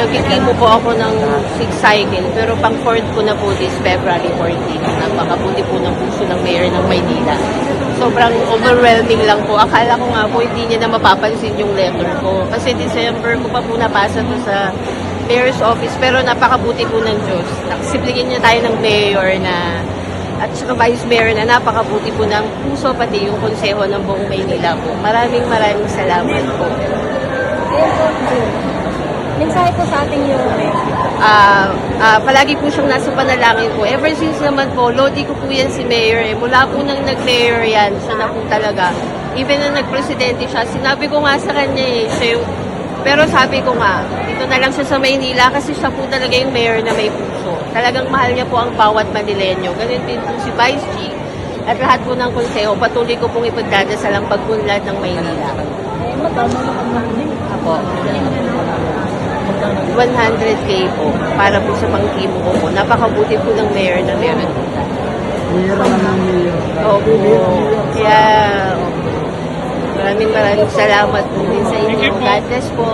Nagkikimo po ako ng 6 cycle, pero pang 4th ko na po this February 14. Napakabuti po ng puso ng Mayor ng Maynila. Sobrang overwhelming lang po. Akala ko nga po hindi niya na mapapansin yung letter ko. Kasi December ko pa po napasa to sa Mayor's office, pero napakabuti po ng Diyos. Nakasibligan niya tayo ng Mayor na at saka Vice Mayor na napakabuti po ng puso, pati yung konseho ng buong Maynila po. Maraming salamat po. Mensahe po sa ating yung Palagi po siyang nasa panalangin po. Ever since naman po, lodi ko po yan si Mayor. Mula po nang nag-Mayor yan, siya na po talaga. Even na nag-presidente siya, sinabi ko nga sa kanya pero sabi ko nga, dito na lang siya sa Maynila kasi siya po talaga yung Mayor na may puso. Talagang mahal niya po ang bawat Manileño. Ganun din po si Vice G at lahat po ng konseho. Patuloy ko pong ipagdadasal ang pagpunlad ng Maynila. Apo. 100K po para po sa pangkimo ko po. Napakabuti po ng Mayor na meron po. Opo. Kaya, maraming salamat po din sa inyo. God bless po.